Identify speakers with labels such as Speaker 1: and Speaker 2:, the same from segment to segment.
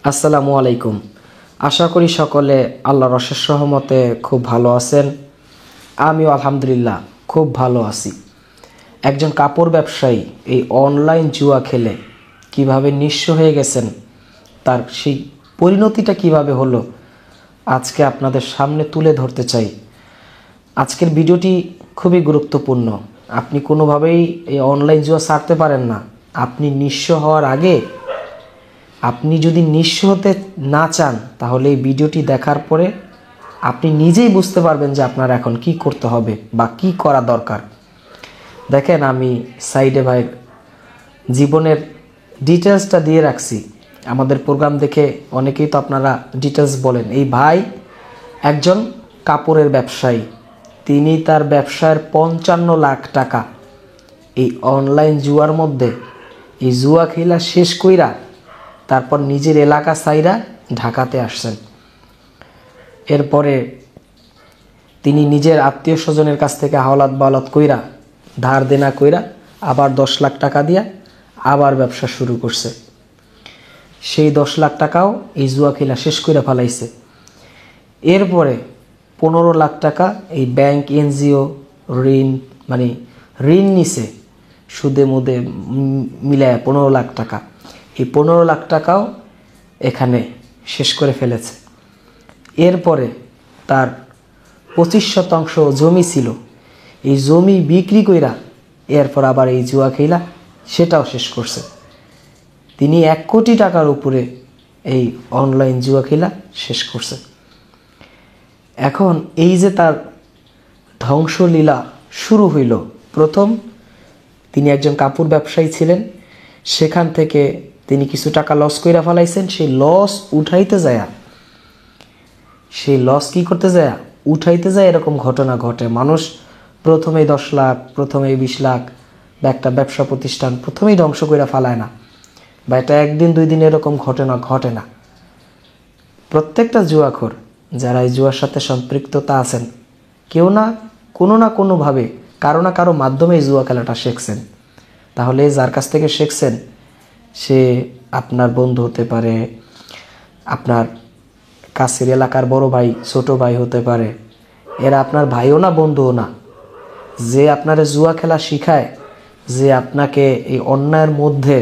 Speaker 1: আসসালামু আলাইকুম। আশা করি সকলে আল্লাহর অশেষ রহমতে খুব ভালো আছেন। আমিও আলহামদুলিল্লাহ খুব ভালো আছি। একজন কাপড় ব্যবসায়ী এই অনলাইন জুয়া খেলে কিভাবে নিঃস্ব হয়ে গেছেন, তার সেই পরিণতিটা কিভাবে হলো, আজকে আপনাদের সামনে তুলে ধরতে চাই। আজকের ভিডিওটি খুবই গুরুত্বপূর্ণ। আপনি কোনোভাবেই এই অনলাইন জুয়া ছাড়তে পারেন না। আপনি নিঃস্ব হওয়ার আগে, আপনি যদি নিঃস্ব হতে না চান, তাহলে এই ভিডিওটি দেখার পরে আপনি নিজেই বুঝতে পারবেন যে আপনার এখন কি করতে হবে বা কি করা দরকার। দেখেন, আমি সাইডে ভাইয়ের জীবনের ডিটেলসটা দিয়ে রাখছি। আমাদের প্রোগ্রাম দেখে অনেকেই তো আপনারা ডিটেলস বলেন। এই ভাই একজন কাপড়ের ব্যবসায়ী। তিনি তার ব্যবসার 55 লাখ টাকা এই অনলাইন জুয়ার মধ্যে, এই জুয়া খেলা শেষ কইরা তারপর নিজের এলাকা সাইরা ঢাকাতে আসছেন। এরপরে তিনি নিজের আত্মীয় স্বজনের কাছ থেকে হাওলাত বাওলাত কইরা, ধার দেনা কইরা আবার 10 লাখ টাকা দিয়া আবার ব্যবসা শুরু করছে। সেই 10 লাখ টাকাও এই জুয়া খেলা শেষ কইরা ফেলাইছে। এরপরে 15 লাখ টাকা এই ব্যাংক এনজিও ঋণ নিছে, সুদে মুদে মিলায় 15 লাখ টাকা। এই 15 লাখ টাকাও এখানে শেষ করে ফেলেছে। এরপরে তার 25% জমি ছিল, এই জমি বিক্রি কইরা এরপর আবার এই জুয়া খেলা সেটাও শেষ করছে। তিনি 1 কোটি টাকার উপরে এই অনলাইন জুয়া খেলা শেষ করছে। এখন এই যে তার ধ্বংসলীলা শুরু হইল, প্রথম তিনি একজন কাপড় ব্যবসায়ী ছিলেন, সেখান থেকে তিনি কিছু টাকা লস কইরা ফেলাইছেন। সেই লস উঠাইতে যায় উঠাইতে যায় এরকম ঘটনা ঘটে। মানুষ প্রথমেই 10 লাখ, প্রথমেই 20 লাখ বা একটা ব্যবসা প্রতিষ্ঠান প্রথমেই ধ্বংস কইরা ফেলায় না, বা এটা একদিন 2 দিন এরকম ঘটনা ঘটে না। প্রত্যেকটা জুয়াখোর যারা এই জুয়ার সাথে সম্পৃক্ততা আছেন, কেউ না কোনোভাবে কারো না কারো মাধ্যমে এই জুয়া খেলাটা শিখছেন। তাহলে যার কাছ থেকে শিখছেন সে আপনার বন্ধু হতে পারে, আপনার কাছের এলাকার বড় ভাই, ছোট ভাই হতে পারে। এরা আপনার ভাইও না, বন্ধুও না। যে আপনার জুয়া খেলা শিখায়, যে আপনাকে এই অন্যায়ের মধ্যে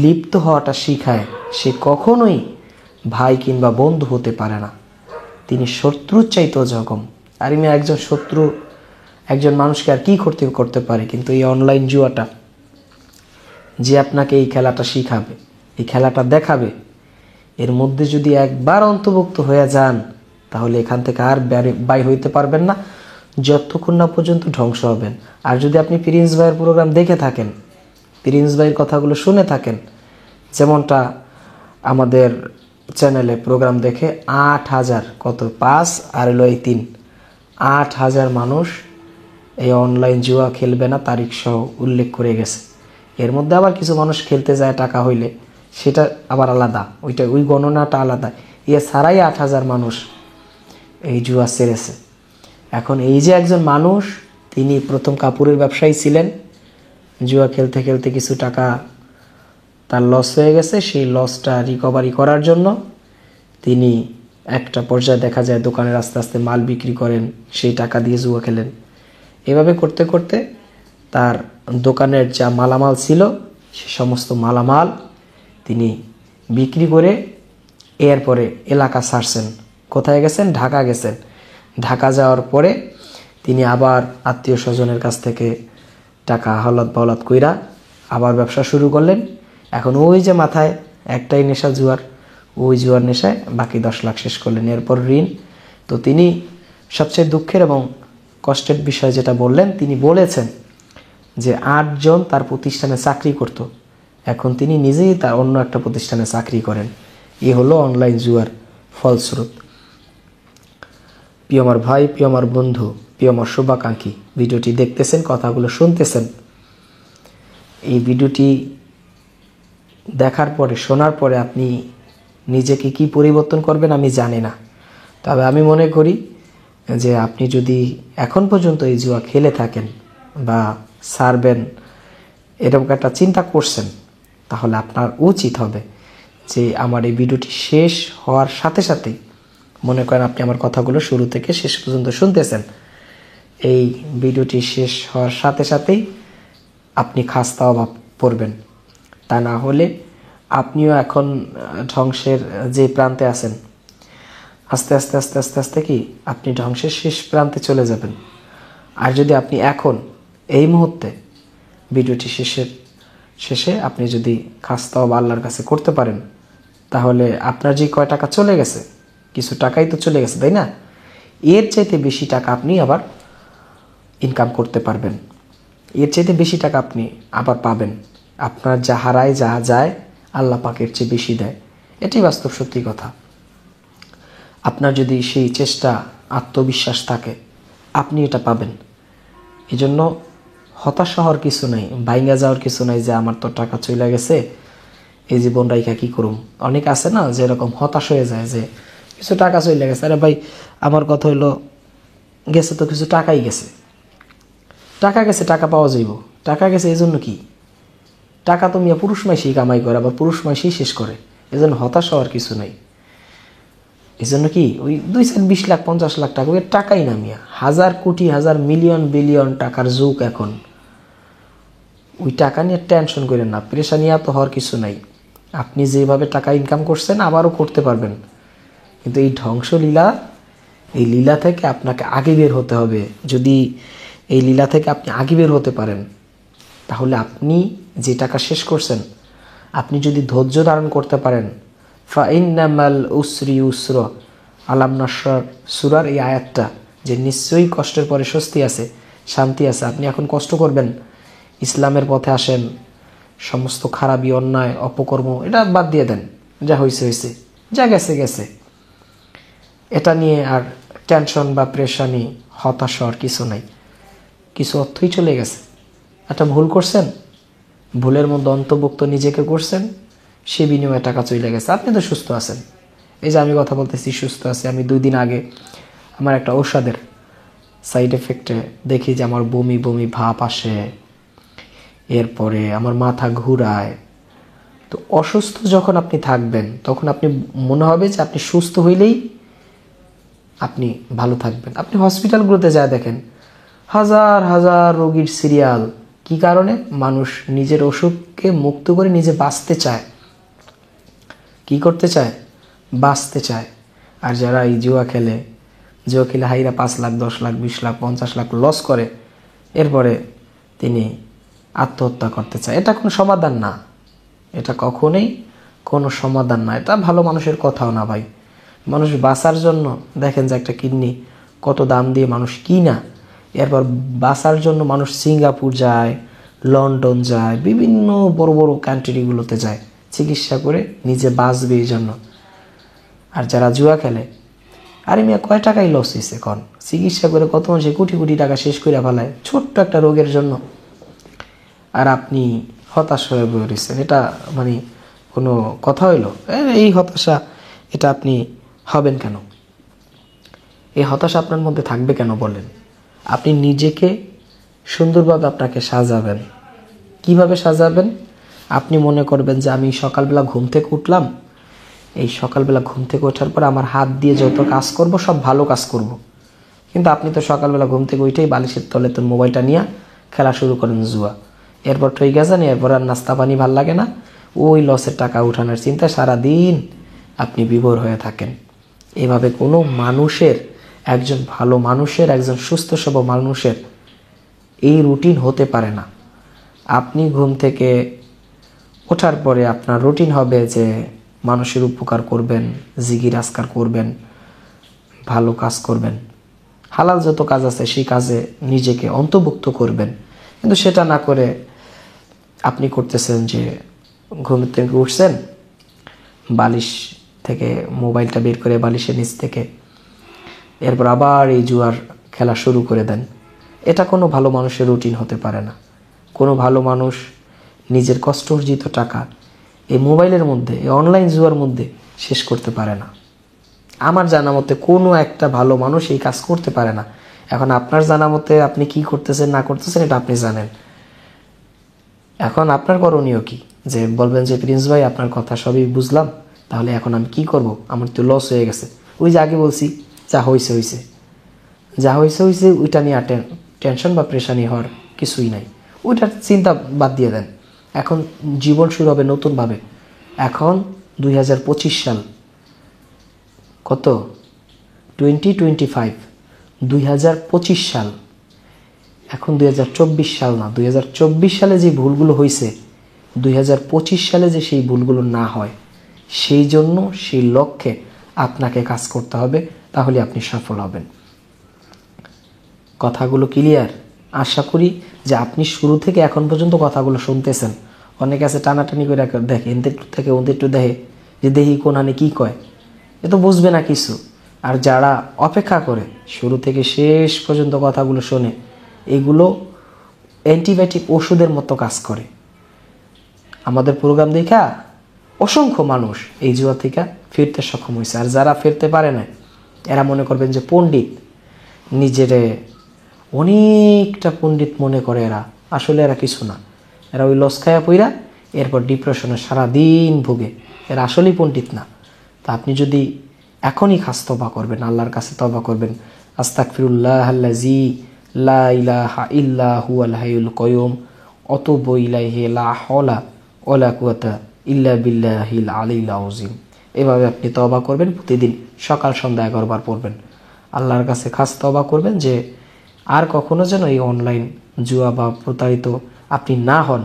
Speaker 1: লিপ্ত হওয়াটা শিখায়, সে কখনোই ভাই কিংবা বন্ধু হতে পারে না। তিনি শত্রুর চাইতেও জখম। আর আমি একজন মানুষকে আর কি করতে পারে, কিন্তু এই অনলাইন জুয়াটা যে আপনাকে এই খেলাটা শিখাবে, এই খেলাটা দেখাবে, এর মধ্যে যদি একবার অন্তর্ভুক্ত হয়ে যান, তাহলে এখান থেকে আর বাইর হইতে পারবেন না যতক্ষণ না পর্যন্ত ধ্বংস হবেন। আর যদি আপনি প্রিন্স ভাইয়ের প্রোগ্রাম দেখে থাকেন, প্রিন্স ভাইয়ের কথাগুলো শুনে থাকেন, যেমনটা আমাদের চ্যানেলে প্রোগ্রাম দেখে 8,000 5 আর 3 8,000 মানুষ এই অনলাইন জুয়া খেলবে না তারিখ সহ উল্লেখ করে গেছে। এর মধ্যে আবার কিছু মানুষ খেলতে যায় টাকা হইলে, সেটা আবার আলাদা, ওই গণনাটা আলাদা। ছাড়াই 8,000 মানুষ এই জুয়া ছেড়েছে। এখন এই যে একজন মানুষ, তিনি প্রথম কাপড়ের ব্যবসায়ী ছিলেন, জুয়া খেলতে খেলতে কিছু টাকা তার লস হয়ে গেছে। সেই লসটা রিকভারি করার জন্য তিনি একটা পর্যায়ে দেখা যায় দোকানের আস্তে আস্তে মাল বিক্রি করেন, সেই টাকা দিয়ে জুয়া খেলেন। এভাবে করতে করতে তার দোকানের যা মালামাল ছিল, সে সমস্ত মালামাল তিনি বিক্রি করে এরপরে এলাকা ছাড়ছেন। কোথায় গেছেন? ঢাকা গেছেন। ঢাকা যাওয়ার পরে তিনি আবার আত্মীয় স্বজনের কাছ থেকে টাকা হাওলাত বাওলাত কইরা আবার ব্যবসা শুরু করলেন। এখন ওই যে মাথায় একটাই নেশা, ওই জুয়ার নেশায় বাকি 10 লাখ শেষ করলেন। এরপর ঋণ। তো তিনি সবচেয়ে দুঃখের এবং কষ্টের বিষয় যেটা বললেন, তিনি বলেছেন যে 8 জন তার প্রতিষ্ঠানে চাকরি করত, এখন তিনি নিজেই তার অন্য একটা প্রতিষ্ঠানে চাকরি করেন। এ হলো অনলাইন জুয়ার ফলস্রোত। প্রিয় আমার ভাই, প্রিয় আমার বন্ধু, প্রিয় আমার শুভাকাঙ্ক্ষী, ভিডিওটি দেখতেছেন, কথাগুলো শুনতেছেন, এই ভিডিওটি দেখার পরে, শোনার পরে আপনি নিজেকে কি পরিবর্তন করবেন আমি জানি না। তবে আমি মনে করি যে আপনি যদি এখন পর্যন্ত এই জুয়া খেলে থাকেন বা ছাড়বেন এরকম একটা চিন্তা করছেন, তাহলে আপনার উচিত হবে যে আমার এই ভিডিওটি শেষ হওয়ার সাথে সাথেই, মনে করেন আপনি আমার কথাগুলো শুরু থেকে শেষ পর্যন্ত শুনতেছেন, এই ভিডিওটি শেষ হওয়ার সাথে সাথেই আপনি খাস্তা অভাব পড়বেন। তা না হলে আপনিও এখন ধ্বংসের যে প্রান্তে আছেন, আস্তে আস্তে আস্তে আস্তে আস্তে কি আপনি ধ্বংসের শেষ প্রান্তে চলে যাবেন। আর যদি আপনি এখন এই মুহূর্তে ভিডিওটি শেষে আপনি যদি খাস্তা অভাব আল্লাহর কাছে করতে পারেন, তাহলে আপনার যে কয় টাকা চলে গেছে, কিছু টাকাই তো চলে গেছে, তাই না? এর চাইতে বেশি টাকা আপনি আবার ইনকাম করতে পারবেন, এর চাইতে বেশি টাকা আপনি আবার পাবেন। আপনার যা হারায় যা যায় আল্লাহ পাকের চেয়ে বেশি দেয়, এটাই বাস্তব সত্যি কথা। আপনার যদি সেই চেষ্টা, আত্মবিশ্বাস থাকে, আপনি এটা পাবেন। এই জন্য হতাশা হওয়ার কিছু নাই, ভাইঙ্গা যাওয়ার কিছু নাই যে আমার তো টাকা চলে গেছে, এই জীবন রাইখা কী করুম। অনেক আছে না যে এরকম হতাশ হয়ে যায় যে কিছু টাকা চলে গেছে। আরে ভাই, আমার কথা হইলো গেছে তো কিছু টাকাই গেছে, টাকা গেছে, টাকা পাওয়া যাইব, টাকা গেছে এই জন্য কি? টাকা তো মিয়া পুরুষ মাইসেই কামাই করে, আবার পুরুষ মাইসেই শেষ করে। এই জন্য হতাশ হওয়ার কিছু নাই। এই জন্য কি ওই 20 লাখ 50 লাখ টাকা ওই টাকাই না মিয়া, হাজার কোটি হাজার মিলিয়ন বিলিয়ন টাকার যুগ এখন। ওই টাকা নিয়ে টেনশন করেন না, প্রেশার নিয়ে তো হওয়ার কিছু নাই। আপনি যেভাবে টাকা ইনকাম করছেন আবারও করতে পারবেন, কিন্তু এই ধ্বংসলীলা, এই লীলা থেকে আপনাকে আগে বের হতে হবে। যদি এই লীলা থেকে আপনি আগে বের হতে পারেন, তাহলে আপনি যে টাকা শেষ করছেন, আপনি যদি ধৈর্য ধারণ করতে পারেন, ফাইন্নামাল উসরি ইউসর, আলাম নাসর সূরার এই আয়াতটা, যে নিশ্চয়ই কষ্টের পরে স্বস্তি আছে, শান্তি আছে। আপনি এখন কষ্ট করবেন, ইসলামের পথে আসেন, সমস্ত খারাপি অন্যায় অপকর্ম এটা বাদ দিয়ে দেন, যা হয়েছে হয়েছে, যা গেছে গেছে। এটা নিয়ে আর টেনশন বা প্রেশানি হতাশ হওয়ার কিছু নাই। কিছু অর্থই চলে গেছে, একটা ভুল করছেন, ভুলের মধ্যে অন্তর্ভুক্ত নিজেকে করছেন, সে বিনিময়ে টাকা চলে গেছে। আপনি তো সুস্থ আছেন, এই যে আমি কথা বলতেছি সুস্থ আছি। আমি 2 দিন আগে আমার একটা ঔষধের সাইড এফেক্টে দেখি যে আমার বমি বমি ভাব আসে, এরপরে আমার মাথা ঘুরায়। তো অসুস্থ যখন আপনি থাকবেন, তখন আপনি মনে হবে যে আপনি সুস্থ হইলেই আপনি ভালো থাকবেন। আপনি হসপিটালগুলোতে যা দেখেন, হাজার হাজার রোগীর সিরিয়াল। কি কারণে? মানুষ নিজের অসুখকে মুক্ত করে নিজে বাঁচতে চায়। কি করতে চায়? বাঁচতে চায়। আর যারা এই জুয়া খেলে হাইরা 5 লাখ 10 লাখ 20 লাখ 50 লাখ লস করে, এরপরে তিনি আত্মহত্যা করতে চায়। এটা কোনো সমাধান না, এটা কখনোই কোনো সমাধান না। এটা ভালো মানুষের কথাও না ভাই। মানুষ বাঁচার জন্য দেখেন যে একটা কিডনি কত দাম দিয়ে মানুষ কিনা, এরপর বাঁচার জন্য মানুষ সিঙ্গাপুর যায়, লন্ডন যায়, বিভিন্ন বড় বড় কান্ট্রিগুলোতে যায় চিকিৎসা করে নিজে বাঁচবে এই জন্য। আর যারা জুয়া খেলে, আরে মিয়া কয় টাকাই লস হয়েছে কন, চিকিৎসা করে কত মানুষে কোটি কোটি টাকা শেষ করে ফেলায় ছোট্ট একটা রোগের জন্য। আর আপনি হতাশ হয়ে পড়েছেন, এটা মানে কোনো কথা হইল? এই হতাশা, এটা আপনি হবেন কেন? এই হতাশা আপনার মধ্যে থাকবে কেন বলেন? আপনি নিজেকে সুন্দরভাবে আপনাকে সাজাবেন। কিভাবে সাজাবেন? আপনি মনে করবেন যে আমি সকালবেলা ঘুম থেকে উঠলাম, এই সকালবেলা ঘুম থেকে ওঠার পর আমার হাত দিয়ে যত কাজ করব সব ভালো কাজ করব। কিন্তু আপনি তো সকালবেলা ঘুম থেকে উঠেই বালিশের তলে তো মোবাইলটা নিয়ে খেলা শুরু করেন জুয়া। এরপর ঠিক গেছেন, এরপর আর নাস্তা পানি ভাল লাগে না, ওই লসের টাকা উঠানোর চিন্তা সারাদিন আপনি বিভোর হয়ে থাকেন। এভাবে কোনো মানুষের, একজন ভালো মানুষের, একজন সুস্থ সবল মানুষের এই রুটিন হতে পারে না। আপনি ঘুম থেকে ওঠার পরে আপনার রুটিন হবে যে মানুষের উপকার করবেন, জিকির আজকার করবেন, ভালো কাজ করবেন, হালাল যত কাজ আছে সেই কাজে নিজেকে অন্তর্ভুক্ত করবেন। কিন্তু সেটা না করে আপনি করতেছেন যে ঘুম থেকে উঠছেন, বালিশ থেকে মোবাইলটা বের করে বালিশের নিচ থেকে এরপর আবার এই জুয়ার খেলা শুরু করে দেন। এটা কোনো ভালো মানুষের রুটিন হতে পারে না। কোনো ভালো মানুষ নিজের কষ্ট অর্জিত টাকা এই মোবাইলের মধ্যে, এই অনলাইন জুয়ার মধ্যে শেষ করতে পারে না। আমার জানা মতে কোনো একটা ভালো মানুষ এই কাজ করতে পারে না। এখন আপনার জানা মতে আপনি কি করতেছেন না করতেছেন এটা আপনি জানেন। এখন আপনার করণীয় কি? যে বলবেন যে প্রিন্স ভাই আপনার কথা সবই বুঝলাম, তাহলে এখন আমি কি করব, আমার তো লস হয়ে গেছে। ওই যে আগে বলছি, যা হয়েছে হয়েছে, যা হয়েছে হয়েছে, ওইটা নিয়ে টেনশন বা প্রেশানি হওয়ার কিছুই নাই। ওইটার চিন্তা বাদ দিয়ে দেন। এখন জীবন শুরু হবে নতুনভাবে। এখন 2025 সাল, কত 2025, 2025 সাল, এখন 2024 সাল না। 2024 সালে যে ভুলগুলো হয়েছে, 2025 সালে যে সেই ভুলগুলো না হয়, সেই জন্য সেই লক্ষ্যে আপনাকে কাজ করতে হবে, তাহলে আপনি সফল হবেন। কথাগুলো ক্লিয়ার? আশা করি যে আপনি শুরু থেকে এখন পর্যন্ত কথাগুলো শুনতেছেন। অনেকে আছে টানাটানি করে দেখে, এনতে একটু থেকে ওদের একটু দেখে, যে দেখি কোনখানে কি কয়, এ তো বুঝবে না কিছু। আর যারা অপেক্ষা করে শুরু থেকে শেষ পর্যন্ত কথাগুলো শোনে, এগুলো অ্যান্টিবায়োটিক ওষুধের মতো কাজ করে। আমাদের প্রোগ্রাম দেখা অসংখ্য মানুষ এই জুয়া থেকে ফিরতে সক্ষম হয়েছে। আর যারা ফিরতে পারে না, এরা মনে করবেন যে পণ্ডিত, নিজেরে অনেকটা পণ্ডিত মনে করে এরা। আসলে এরা কিছু না, এরা ওই লস খায়া পইরা এরপর ডিপ্রেশনে সারাদিন ভোগে। এরা আসলেই পণ্ডিত না। তা আপনি যদি এখনই খাস তওবা করবেন, আল্লাহর কাছে তওবা করবেন, আস্তাগফিরুল্লাহ আল্লাযী লা ইলাহা ইল্লা হুয়াল হাইয়ুল কাইয়ুম আতুবু ইলাইহি লা হাওলা ওয়ালা কুওয়াতা ইল্লা বিল্লাহিল আলিয়্যিল আযীম। এভাবে আপনি তওবা করবেন, প্রতিদিন সকাল সন্ধ্যা 11 বার পড়বেন। আল্লাহর কাছে খাস তওবা করবেন যে আর কখনো যেন এই অনলাইন জুয়া বা প্রতারিত আপনি না হন।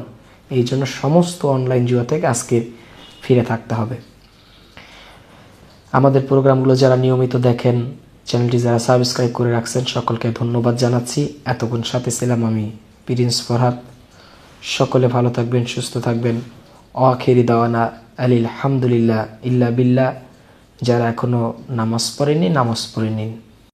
Speaker 1: এই জন্য সমস্ত অনলাইন জুয়া থেকে আজকে ফিরে থাকতে হবে। আমাদের প্রোগ্রামগুলো যারা নিয়মিত দেখেন, চ্যানেলটি যারা সাবস্ক্রাইব করে রাখছেন, সকলকে ধন্যবাদ জানাচ্ছি। এতক্ষণ সাথে ছিলাম আমি প্রিন্স ফরহাদ। সকলে ভালো থাকবেন, সুস্থ থাকবেন। আখিরি দাওয়ানা আলহামদুলিল্লাহ ইল্লা বিল্লাহ। যারা এখনো নামাজ পড়েনি, নামাজ পড়ে নিন।